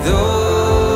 Though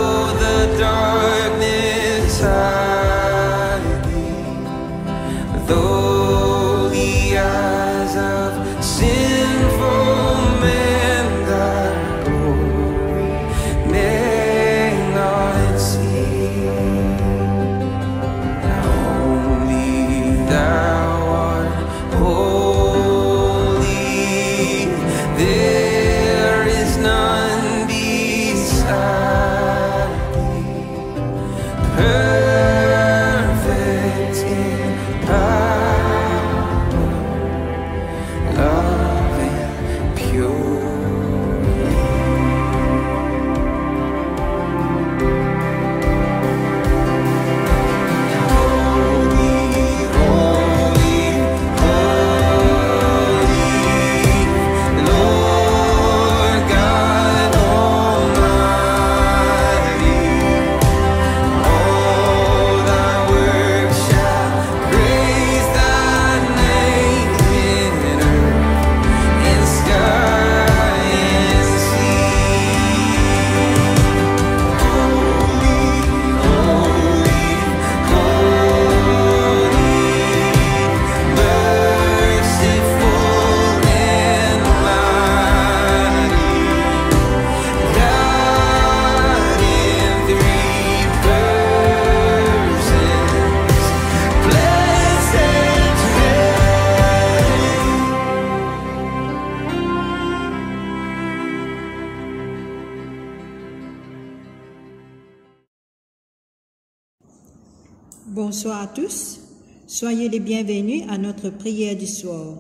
Bonsoir à tous, soyez les bienvenus à notre prière du soir.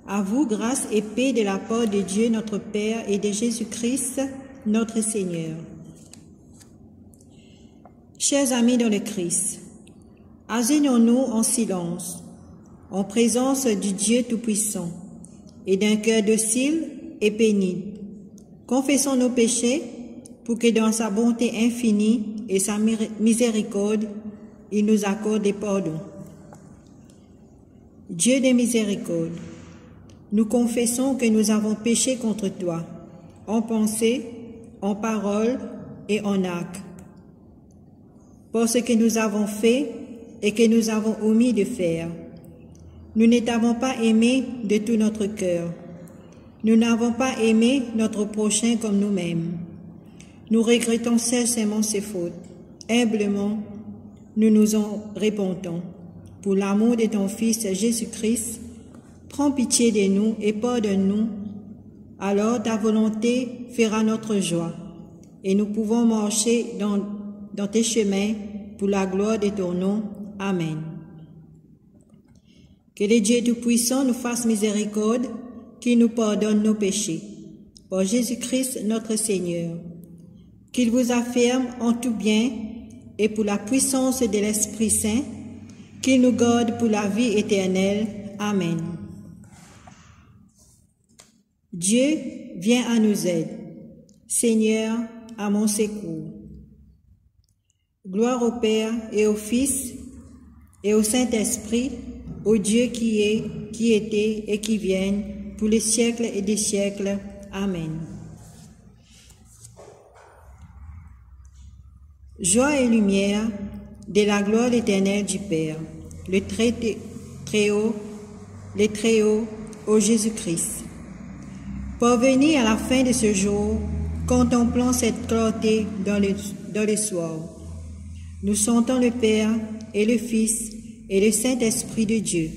À vous, grâce et paix de la part de Dieu notre Père et de Jésus-Christ notre Seigneur. Chers amis dans le Christ, agenouillons-nous en silence, en présence du Dieu Tout-Puissant, et d'un cœur docile et pénible. Confessons nos péchés pour que dans sa bonté infinie et sa miséricorde, il nous accorde des pardons. Dieu de miséricorde, nous confessons que nous avons péché contre toi, en pensée, en parole et en acte, pour ce que nous avons fait et que nous avons omis de faire. Nous ne t'avons pas aimé de tout notre cœur. Nous n'avons pas aimé notre prochain comme nous-mêmes. Nous regrettons sincèrement ces fautes. Humblement, nous nous en repentons. Pour l'amour de ton Fils Jésus-Christ, prends pitié de nous et pardonne-nous. Alors ta volonté fera notre joie et nous pouvons marcher dans tes chemins pour la gloire de ton nom. Amen. Que le Dieu Tout-Puissant nous fasse miséricorde, qu'il nous pardonne nos péchés. Par Jésus-Christ notre Seigneur, qu'il vous afferme en tout bien et pour la puissance de l'Esprit Saint, qu'il nous garde pour la vie éternelle. Amen. Dieu, viens à nous aider. Seigneur, à mon secours. Gloire au Père et au Fils et au Saint-Esprit, au Dieu qui est, qui était et qui vient, pour les siècles et des siècles. Amen. Joie et lumière de la gloire éternelle du Père, le très haut, ô Jésus-Christ. Parvenus à la fin de ce jour, contemplant cette clarté dans le soir, nous sentons le Père et le Fils et le Saint-Esprit de Dieu.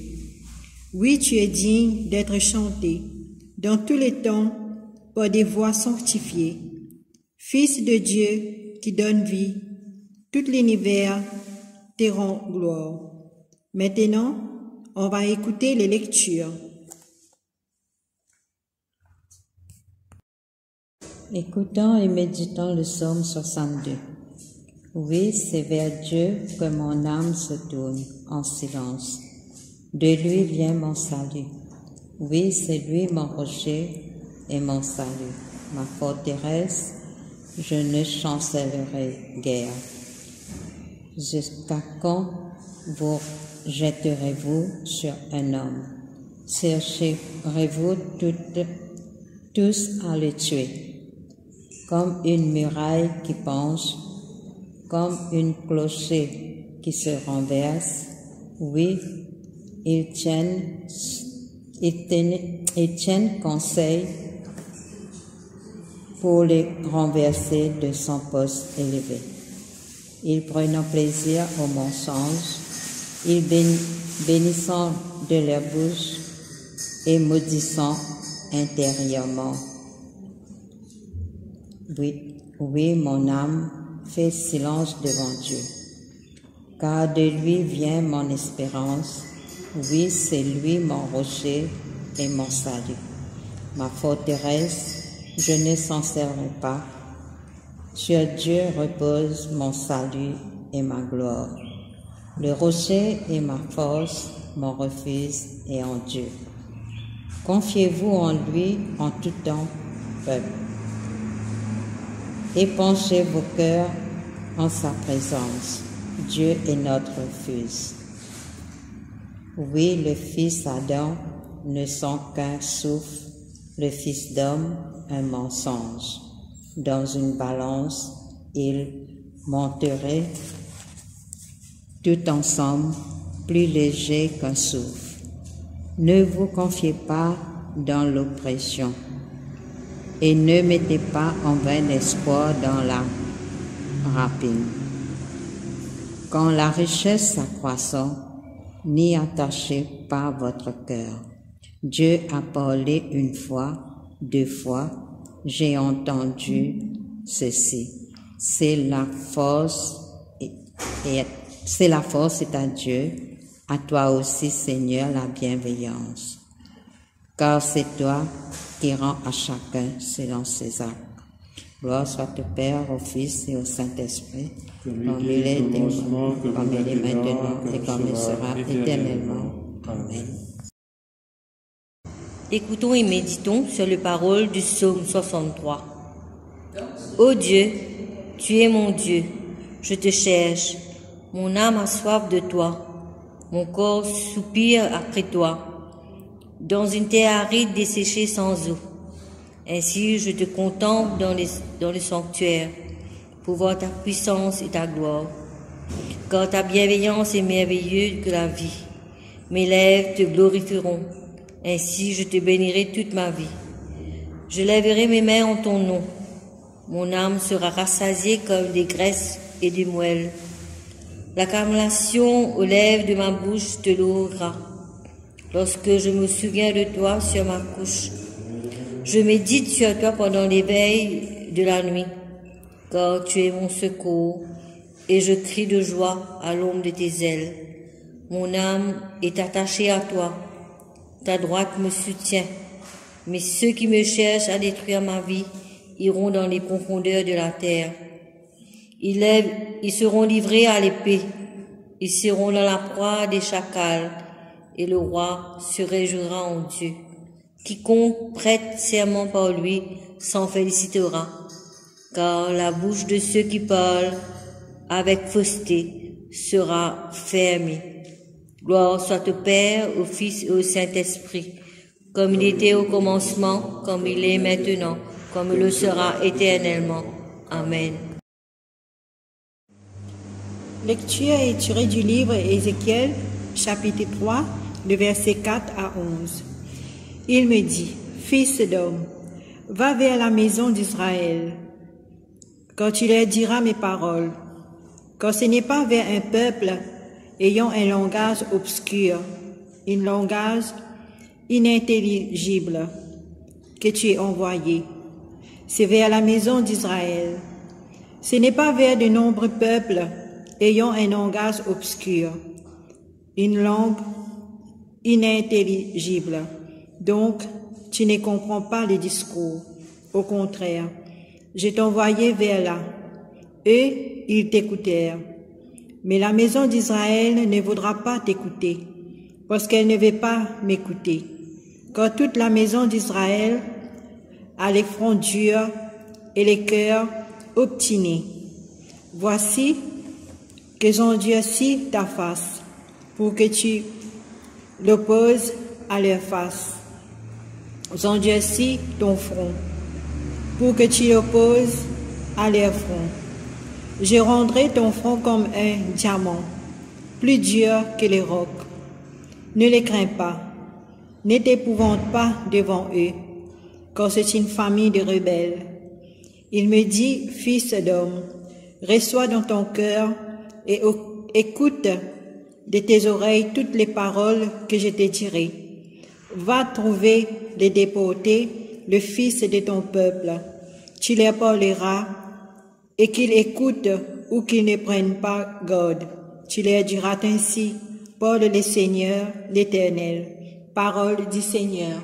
Oui, tu es digne d'être chanté dans tous les temps par des voix sanctifiées. Fils de Dieu qui donne vie, tout l'univers te rend gloire. Maintenant, on va écouter les lectures. Écoutons et méditons le psaume 62. Oui, c'est vers Dieu que mon âme se tourne en silence. De lui vient mon salut. Oui, c'est lui mon rocher et mon salut. Ma forteresse, je ne chancellerai guère. Jusqu'à quand vous jetterez-vous sur un homme? Chercherez-vous tous à le tuer? Comme une muraille qui penche, comme une clocher qui se renverse, oui, ils tiennent conseil pour les renverser de son poste élevé. Ils prennent plaisir au mensonge, ils bénissant de leur bouche et maudissant intérieurement. Oui, mon âme fait silence devant Dieu, car de lui vient mon espérance. Oui, c'est lui mon rocher et mon salut. Ma forteresse, je ne chancellerai pas. Sur Dieu repose mon salut et ma gloire. Le rocher est ma force, mon refuge est en Dieu. Confiez-vous en lui en tout temps, peuple. Épanchez vos cœurs en sa présence. Dieu est notre refuge. Oui, le fils Adam ne sont qu'un souffle, le fils d'homme un mensonge. Dans une balance, ils monteraient tout ensemble, plus légers qu'un souffle. Ne vous confiez pas dans l'oppression et ne mettez pas en vain espoir dans la rapine. Quand la richesse s'accroissant, n'y attachez pas votre cœur. Dieu a parlé une fois, 2 fois, j'ai entendu ceci. C'est la force C'est la force est à Dieu, à toi aussi, Seigneur, la bienveillance. Car c'est toi qui rends à chacun selon ses actes. Gloire soit au Père, au Fils et au Saint-Esprit, comme il est maintenant et comme il sera éternellement. Amen. Écoutons et méditons sur les paroles du psaume 63. Ô Dieu, tu es mon Dieu, je te cherche, mon âme a soif de toi, mon corps soupire après toi, dans une terre aride desséchée sans eau. Ainsi je te contemple dans le sanctuaire, pour voir ta puissance et ta gloire. Car ta bienveillance est merveilleuse que la vie. Mes lèvres te glorifieront, ainsi je te bénirai toute ma vie. Je lèverai mes mains en ton nom. Mon âme sera rassasiée comme des graisses et des moelles. L'acclamation aux lèvres de ma bouche te louera. Lorsque je me souviens de toi sur ma couche, je médite sur toi pendant l'éveil de la nuit, car tu es mon secours, et je crie de joie à l'ombre de tes ailes. Mon âme est attachée à toi, ta droite me soutient, mais ceux qui me cherchent à détruire ma vie iront dans les profondeurs de la terre. Ils seront livrés à l'épée, ils seront dans la proie des chacals, et le roi se réjouira en Dieu. Quiconque prête serment par lui s'en félicitera, car la bouche de ceux qui parlent avec fausseté sera fermée. Gloire soit au Père, au Fils et au Saint-Esprit, comme il était au commencement, comme il est maintenant, comme il le sera éternellement. Amen. Lecture est tirée du livre Ézéchiel, chapitre 3, le verset 4 à 11. Il me dit, fils d'homme, va vers la maison d'Israël, quand tu leur diras mes paroles, car ce n'est pas vers un peuple ayant un langage obscur, un langage inintelligible que tu es envoyé. C'est vers la maison d'Israël. Ce n'est pas vers de nombreux peuples ayant un langage obscur, une langue inintelligible. Donc, tu ne comprends pas les discours. Au contraire, je t'envoyais vers là. Eux, ils t'écoutèrent. Mais la maison d'Israël ne voudra pas t'écouter, parce qu'elle ne veut pas m'écouter. Car toute la maison d'Israël a les fronts durs et les cœurs obstinés. Voici que j'endurcis ta face, pour que tu l'opposes à leur face. J'endurcis ton front, pour que tu l'opposes à leur front. Je rendrai ton front comme un diamant, plus dur que les rocs. Ne les crains pas, ne t'épouvante pas devant eux, car c'est une famille de rebelles. Il me dit, fils d'homme, reçois dans ton cœur et écoute de tes oreilles toutes les paroles que je te dirai. Va trouver les déportés, le fils de ton peuple. Tu leur parleras et qu'ils écoutent ou qu'ils ne prennent pas garde. Tu leur diras ainsi, parle le Seigneur, l'Éternel. Parole du Seigneur.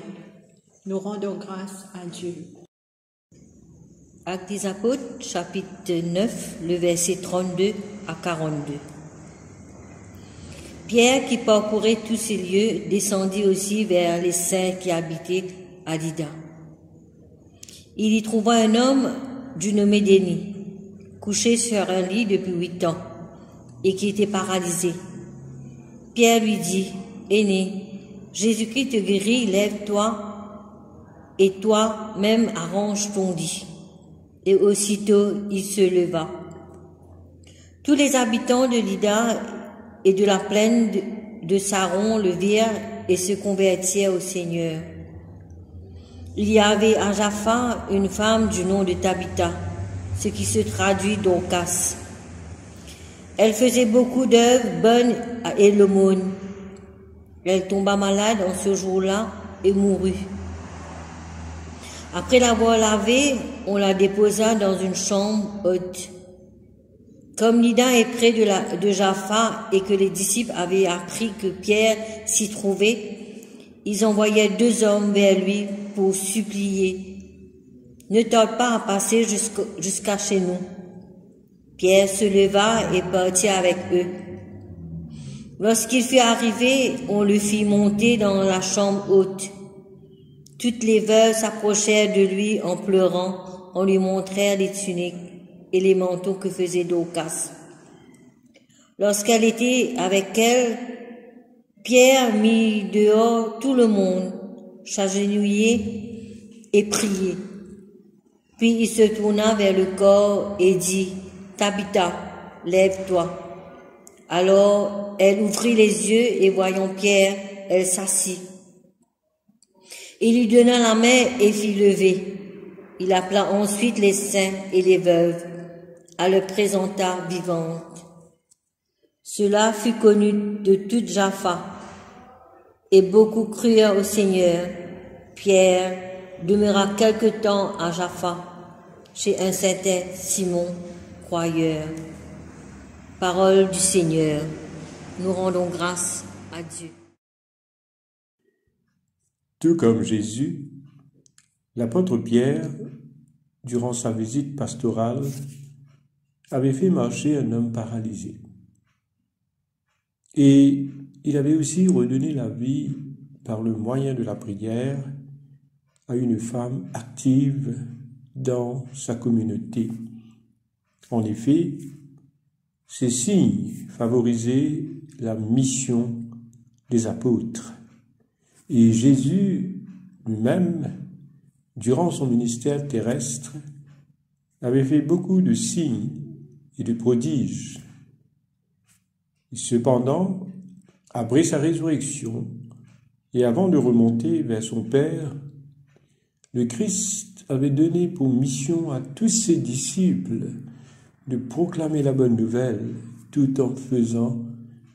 Nous rendons grâce à Dieu. Actes des Apôtres, chapitre 9, le verset 32 à 42. Pierre, qui parcourait tous ces lieux, descendit aussi vers les saints qui habitaient à Lydda. Il y trouva un homme du nom d'Énie, couché sur un lit depuis 8 ans, et qui était paralysé. Pierre lui dit, « Énie, Jésus-Christ te guérit, lève-toi, et toi-même arrange ton lit. » Et aussitôt il se leva. Tous les habitants de Lydda et de la plaine de Saron le virent et se convertirent au Seigneur. Il y avait à Jaffa une femme du nom de Tabitha, ce qui se traduit Dorcas. Elle faisait beaucoup d'œuvres bonnes et l'aumône. Elle tomba malade en ce jour-là et mourut. Après l'avoir lavée, on la déposa dans une chambre haute. Comme Lydda est près de Jaffa et que les disciples avaient appris que Pierre s'y trouvait, ils envoyaient 2 hommes vers lui pour supplier « Ne tarde pas à passer jusqu'à chez nous. » Pierre se leva et partit avec eux. Lorsqu'il fut arrivé, on le fit monter dans la chambre haute. Toutes les veuves s'approchèrent de lui en pleurant, on lui montrèrent les tuniques et les manteaux que faisait Dorcas. Lorsqu'elle était avec elle, Pierre mit dehors tout le monde, s'agenouillait et priait. Puis il se tourna vers le corps et dit, « Tabitha, lève-toi. » Alors elle ouvrit les yeux et voyant Pierre, elle s'assit. Il lui donna la main et fit lever. Il appela ensuite les saints et les veuves, à le présenta vivante. Cela fut connu de toute Jaffa, et beaucoup crurent au Seigneur. Pierre demeura quelque temps à Jaffa, chez un certain Simon, croyeur. Parole du Seigneur, nous rendons grâce à Dieu. Tout comme Jésus, l'apôtre Pierre, durant sa visite pastorale, avait fait marcher un homme paralysé. Et il avait aussi redonné la vie par le moyen de la prière à une femme active dans sa communauté. En effet, ces signes favorisaient la mission des apôtres. Et Jésus lui-même, durant son ministère terrestre, avait fait beaucoup de signes et de prodiges. Cependant, après sa résurrection et avant de remonter vers son Père, le Christ avait donné pour mission à tous ses disciples de proclamer la bonne nouvelle tout en faisant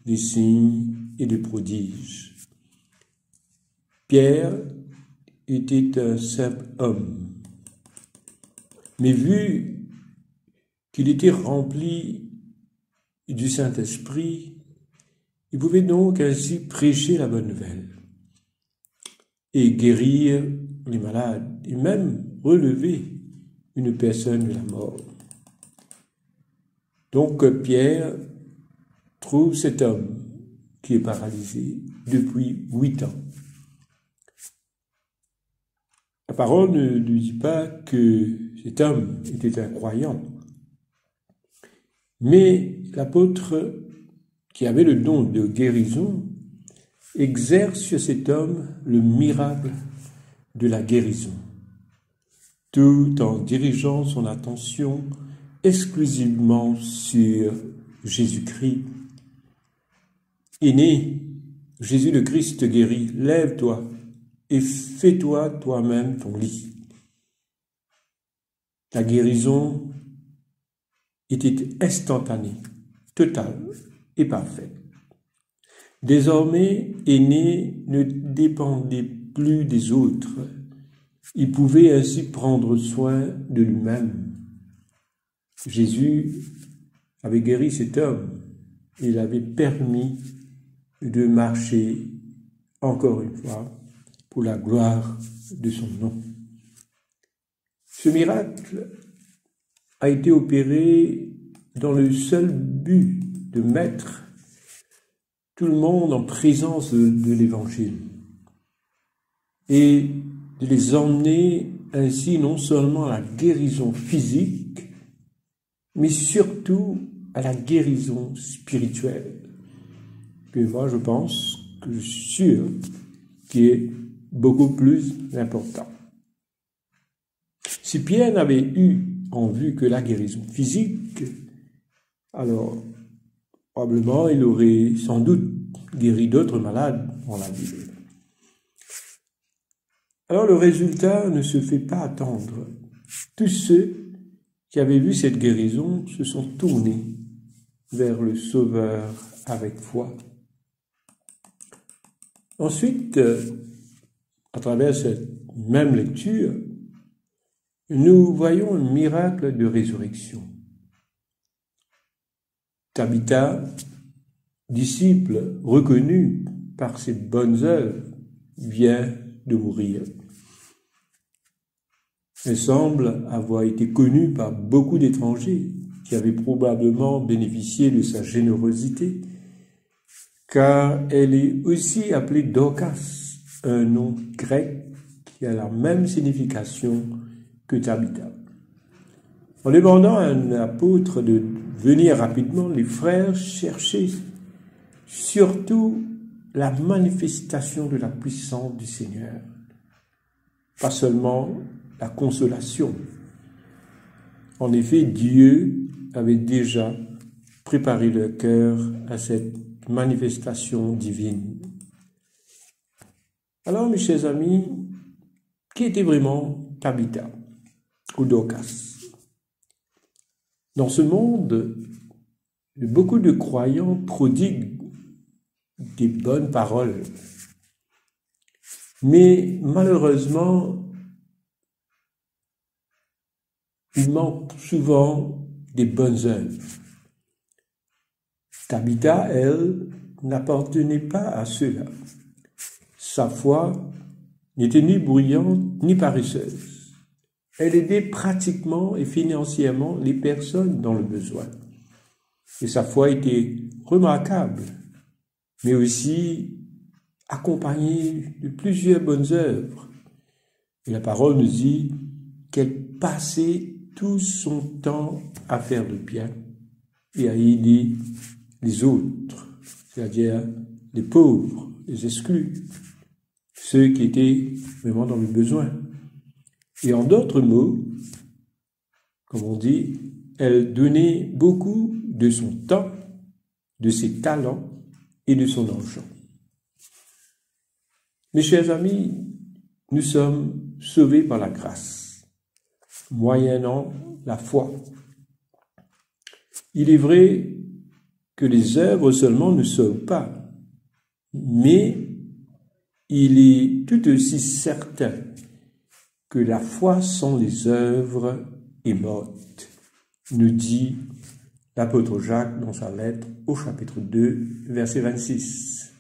des signes et des prodiges. Pierre était un simple homme, mais vu qu'il était rempli du Saint-Esprit, il pouvait donc ainsi prêcher la bonne nouvelle et guérir les malades et même relever une personne de la mort. Donc Pierre trouve cet homme qui est paralysé depuis 8 ans. La parole ne dit pas que cet homme était un croyant, mais l'apôtre qui avait le don de guérison exerce sur cet homme le miracle de la guérison, tout en dirigeant son attention exclusivement sur Jésus-Christ. Aîné, Jésus le Christ te guérit, lève-toi et fais-toi toi-même ton lit. La guérison était instantanée, totale et parfaite. Désormais, Aîné ne dépendait plus des autres. Il pouvait ainsi prendre soin de lui-même. Jésus avait guéri cet homme. Il avait permis de marcher encore une fois pour la gloire de son nom. Ce miracle a été opéré dans le seul but de mettre tout le monde en présence de l'Évangile et de les emmener ainsi non seulement à la guérison physique, mais surtout à la guérison spirituelle, que moi je pense, que je suis sûr, qui est beaucoup plus important. Si Pierre n'avait eu en vue que la guérison physique, alors probablement il aurait sans doute guéri d'autres malades dans la Bible. Alors le résultat ne se fait pas attendre. Tous ceux qui avaient vu cette guérison se sont tournés vers le Sauveur avec foi. Ensuite, à travers cette même lecture, nous voyons un miracle de résurrection. Tabitha, disciple reconnu par ses bonnes œuvres, vient de mourir. Elle semble avoir été connue par beaucoup d'étrangers qui avaient probablement bénéficié de sa générosité, car elle est aussi appelée Dorcas, un nom grec qui a la même signification que Tabitha. En demandant à un apôtre de venir rapidement, les frères cherchaient surtout la manifestation de la puissance du Seigneur, pas seulement la consolation. En effet, Dieu avait déjà préparé leur cœur à cette manifestation divine. Alors, mes chers amis, qui était vraiment Tabitha ou Dorcas? Dans ce monde, beaucoup de croyants prodiguent des bonnes paroles, mais malheureusement, il manque souvent des bonnes œuvres. Tabitha, elle, n'appartenait pas à cela. Sa foi n'était ni bruyante ni paresseuse. Elle aidait pratiquement et financièrement les personnes dans le besoin. Et sa foi était remarquable, mais aussi accompagnée de plusieurs bonnes œuvres. Et la parole nous dit qu'elle passait tout son temps à faire le bien et à aider les autres, c'est-à-dire les pauvres, les exclus, ceux qui étaient vraiment dans le besoin. Et en d'autres mots, comme on dit, elle donnait beaucoup de son temps, de ses talents et de son argent. Mes chers amis, nous sommes sauvés par la grâce, moyennant la foi. Il est vrai que les œuvres seulement ne sauvent pas, mais il est tout aussi certain que la foi sans les œuvres est morte, nous dit l'apôtre Jacques dans sa lettre au chapitre 2, verset 26.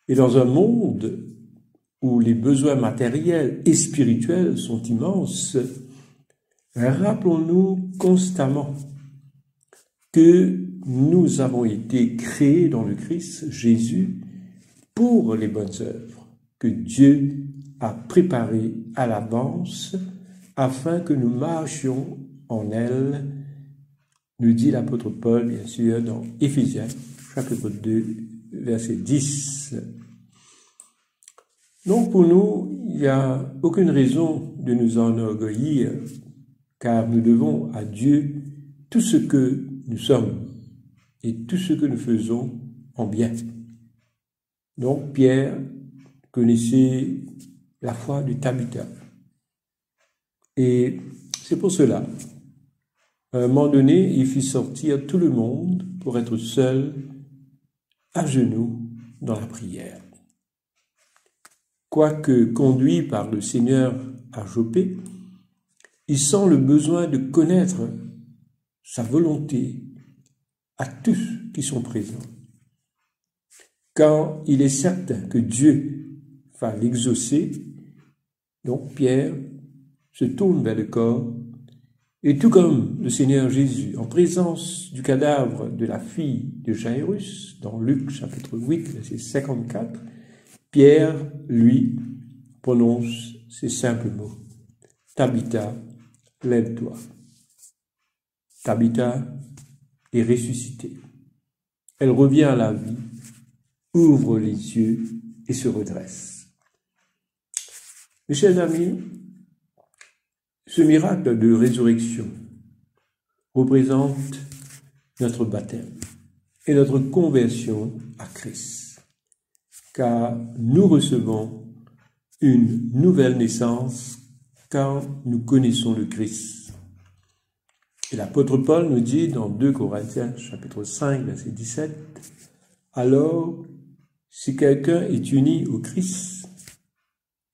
Et dans un monde où les besoins matériels et spirituels sont immenses, rappelons-nous constamment que nous avons été créés dans le Christ Jésus pour les bonnes œuvres que Dieu a préparées à l'avance afin que nous marchions en elles, nous dit l'apôtre Paul, bien sûr, dans Éphésiens, chapitre 2, verset 10. Donc pour nous, il n'y a aucune raison de nous enorgueillir, car nous devons à Dieu tout ce que nous sommes et tout ce que nous faisons en bien. Donc Pierre connaissait la foi de Tabitha. Et c'est pour cela, à un moment donné, il fit sortir tout le monde pour être seul, à genoux, dans la prière. Quoique conduit par le Seigneur à Joppé, il sent le besoin de connaître sa volonté à tous qui sont présents. Quand il est certain que Dieu va l'exaucer, donc Pierre se tourne vers le corps, et tout comme le Seigneur Jésus, en présence du cadavre de la fille de Jairus, dans Luc chapitre 8, verset 54, Pierre, lui, prononce ces simples mots. Tabitha, lève-toi. Tabitha est ressuscitée. Elle revient à la vie, ouvre les yeux et se redresse. Mes chers amis, ce miracle de résurrection représente notre baptême et notre conversion à Christ, car nous recevons une nouvelle naissance quand nous connaissons le Christ. Et l'apôtre Paul nous dit dans 2 Corinthiens chapitre 5 verset 17, « Alors, si quelqu'un est uni au Christ,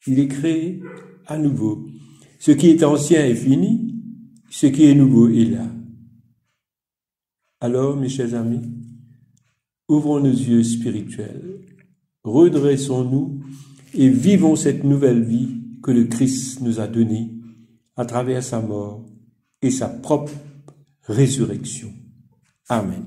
il est créé à nouveau. Ce qui est ancien est fini, ce qui est nouveau est là. » Alors, mes chers amis, ouvrons nos yeux spirituels, redressons-nous et vivons cette nouvelle vie que le Christ nous a donnée à travers sa mort et sa propre résurrection. Amen.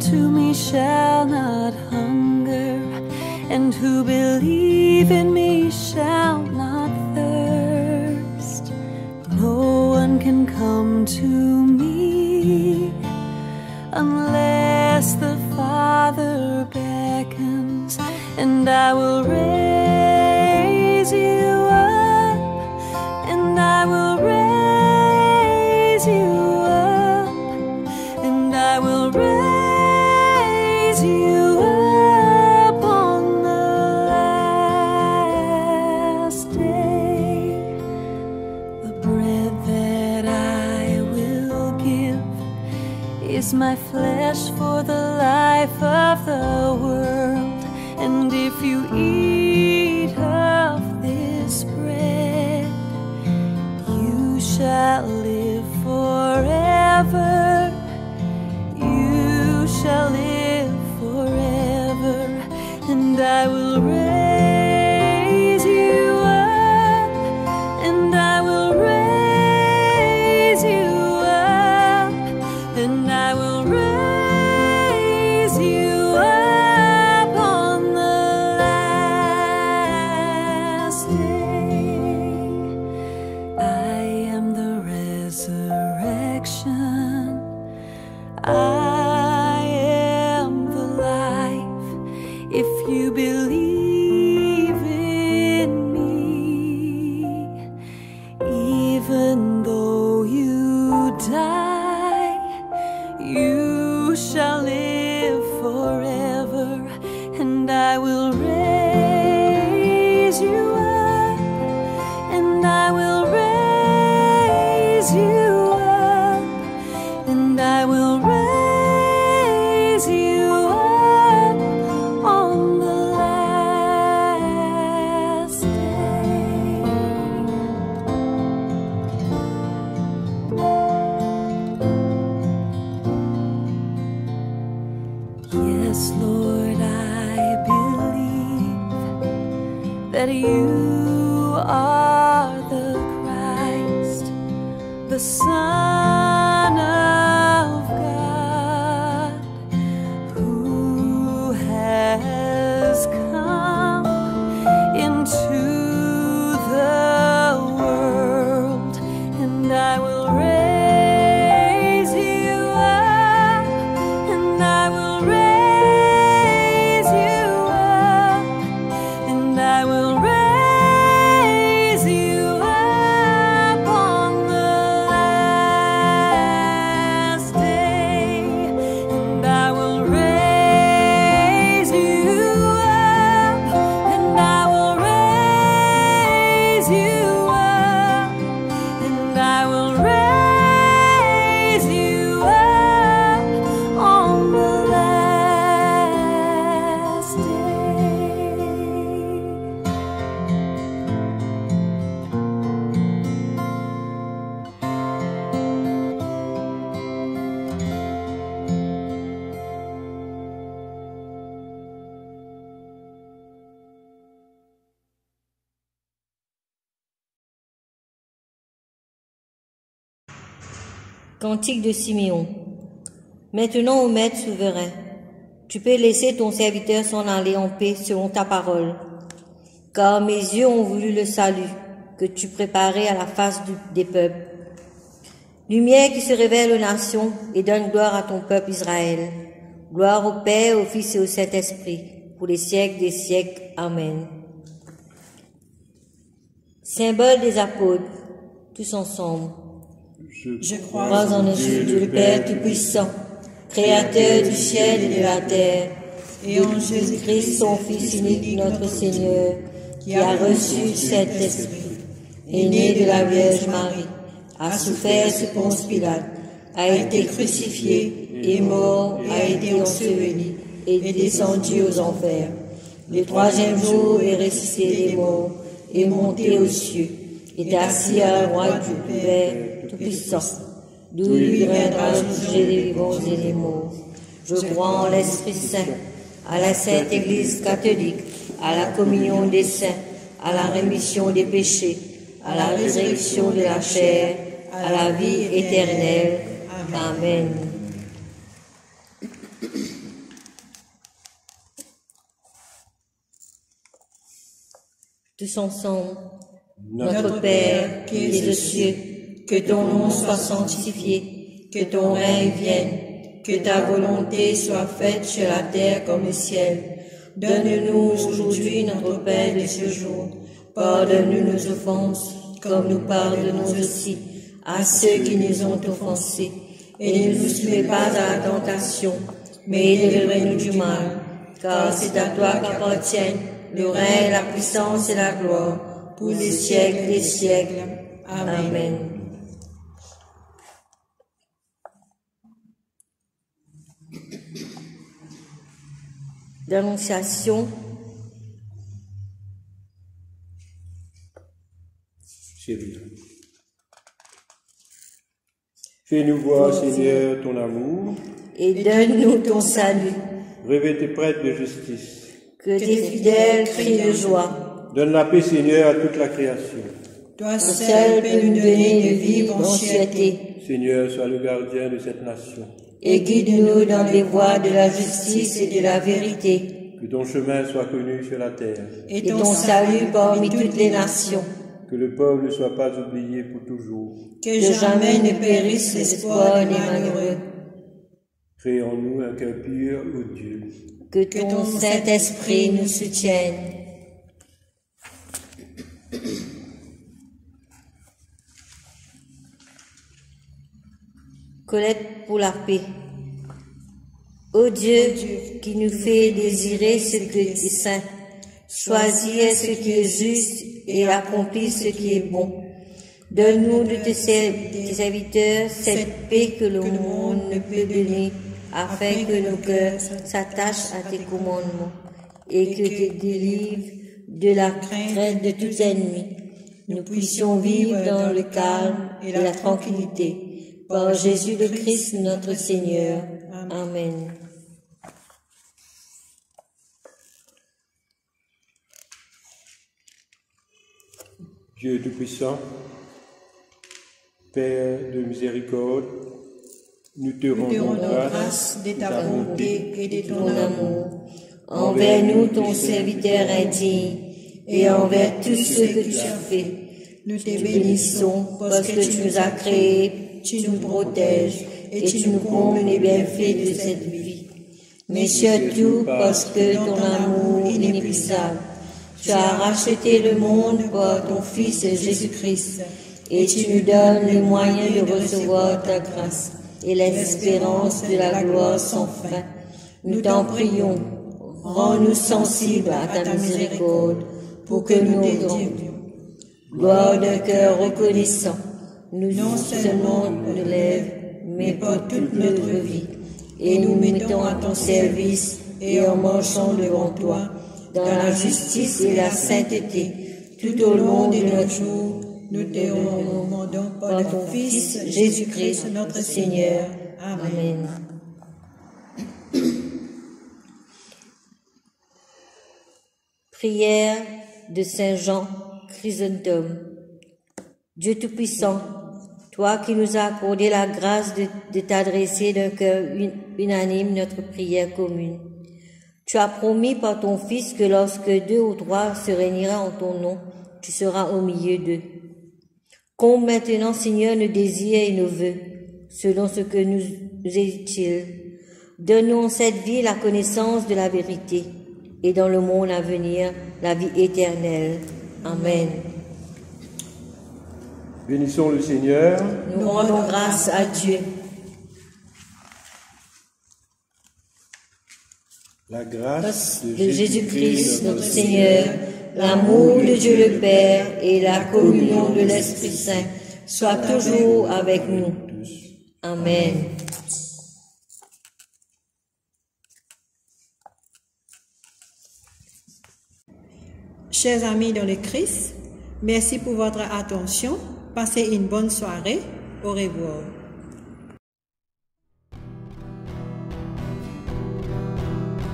To me shall not hunger, and who believe in me shall not thirst. No one can come to me unless the Father beckons, and I will raise you up, and I will raise you up, and I will raise you up on the last day. The bread that I will give is my flesh for the life of the world. And if you eat of this bread, you shall live forever. You shall live forever, and I will raise you up, and I will raise you up, and I will raise you up on the last day. I am the resurrection. I am the life. If you believe in me, even though you die, you shall live forever, and I will raise you up, and I will raise you up, and I will raise you up on the last day. Yes, Lord, I believe that you are the Christ, the Son of God, who has come into the world, and I will raise you up, and I will raise you up, and I will raise you up on the last day, and I will raise you up, and I will raise you up, and I will raise you up on the last day. Cantique de Siméon. Maintenant, ô Maître souverain, tu peux laisser ton serviteur s'en aller en paix selon ta parole, car mes yeux ont voulu le salut que tu préparais à la face des peuples. Lumière qui se révèle aux nations et donne gloire à ton peuple Israël. Gloire au Père, au Fils et au Saint-Esprit, pour les siècles des siècles. Amen. Symbole des apôtres, tous ensemble. Je crois en Dieu, le Père Tout-Puissant, Créateur du ciel et de la terre, et en Jésus-Christ, son Fils unique, notre Seigneur, qui a reçu cet esprit, est né de la Vierge Marie, a souffert sous Ponce Pilate, a été crucifié, est mort, a été enseveli, et descendu aux enfers. Le troisième jour est ressuscité des morts, est monté aux cieux, est assis à la droite du Père Tout-Puissant, d'où il viendra juger les vivants et les morts. Je crois en l'Esprit Saint, à la Sainte Église catholique, à la communion des saints, à la rémission des péchés, à la résurrection de la chair, à la vie éternelle. Amen. Tous ensemble, notre Père qui es aux cieux, que ton nom soit sanctifié, que ton règne vienne, que ta volonté soit faite sur la terre comme au ciel. Donne-nous aujourd'hui notre pain de ce jour. Pardonne-nous nos offenses, comme nous pardonnons aussi à ceux qui nous ont offensés. Et ne nous soumets pas à la tentation, mais délivre-nous du mal. Car c'est à toi qu'appartiennent le règne, la puissance et la gloire, pour les siècles des siècles. Amen. L'Annonciation. C'est bien. Fais-nous voir, Seigneur, ton amour. Et donne-nous ton salut. Revêt tes prêtres de justice. Que tes fidèles crient de joie. Donne la paix, Seigneur, à toute la création. Toi Toi seul seul peux peux nous nous donner de vivre en sûreté. sûreté. Seigneur, sois le gardien de cette nation. Et guide-nous dans les voies de la justice et de la vérité. Que ton chemin soit connu sur la terre. Et ton salut parmi toutes les nations. Que le peuple ne soit pas oublié pour toujours. Que jamais ne périsse l'espoir des malheureux. Crée en nous un cœur pur, ô Dieu. Que ton Saint-Esprit nous soutienne. Collecte pour la paix. Ô Dieu, qui nous fait désirer ce qui est saint, choisis ce qui est juste et accomplis ce qui est bon. Donne-nous de tes serviteurs cette paix que le monde ne peut donner, afin que nos cœurs s'attachent à tes commandements et que tu délivres de la crainte de tout ennemi. Nous puissions vivre dans le calme et la tranquillité. Par Jésus le Christ notre Seigneur. Amen. Dieu Tout-Puissant, Père de miséricorde, nous te rendons grâce de ta bonté et de ton Ton amour. amour envers nous, ton serviteur indigne, et envers tous ceux que tu as fait. Nous te Te bénissons bénissons parce que tu nous as créés, tu nous protèges et tu nous combles les bienfaits de cette vie. Mais surtout parce que ton amour est inépuisable. Tu as racheté le monde par ton Fils Jésus-Christ et tu nous donnes les moyens de recevoir ta grâce et l'espérance de la gloire sans fin. Nous t'en prions, rends-nous sensibles à ta miséricorde pour que nous ayons gloire d'un cœur reconnaissant, nous non seulement nos lèvres, mais pour toute notre vie. Et nous mettons à ton service et en marchant devant toi, dans la justice et la sainteté, tout au long de notre jour, nous te demandons par ton Fils Jésus-Christ notre Seigneur. Amen. Prière de Saint Jean Chrysostome. Dieu Tout-Puissant, toi qui nous as accordé la grâce de t'adresser d'un cœur unanime notre prière commune. Tu as promis par ton Fils que lorsque 2 ou 3 se réuniront en ton nom, tu seras au milieu d'eux. Comble maintenant, Seigneur, nos désirs et nos vœux, selon ce que nous est utile. Donne-nous en cette vie la connaissance de la vérité, et dans le monde à venir, la vie éternelle. Amen. Bénissons le Seigneur. Nous rendons grâce à Dieu. La grâce De Jésus-Christ, notre Seigneur, l'amour de Dieu le Père et la communion de l'Esprit Saint soit toujours avec nous. Amen. Chers amis dans le Christ, merci pour votre attention. Passez une bonne soirée. Au revoir.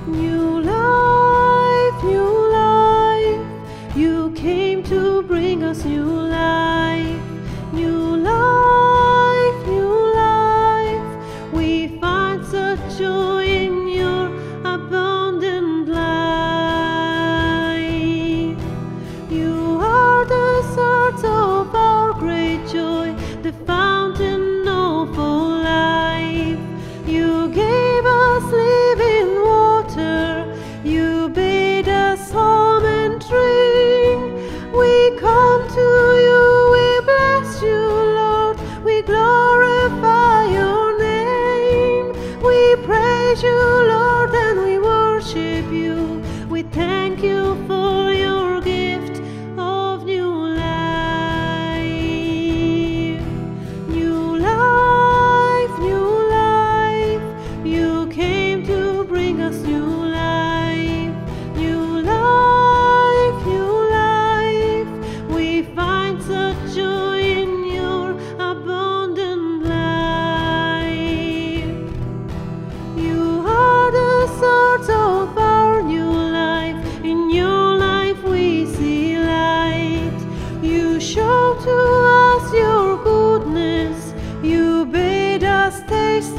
New life, you came to bring us new life. New life, we find such joy in your abundant life. You are the source of our great joy, the fountain of all life. You gave us living water, you bade us home and drink. We come to you, we bless you, Lord, we glorify your name. We praise you, Lord, and we worship you. We thank you for your gift of new life. New life, you came to bring us new life. New life, we find such joy in your abundant life. You are the source of our new life. In your life we see light. You show to us your goodness. You bid us taste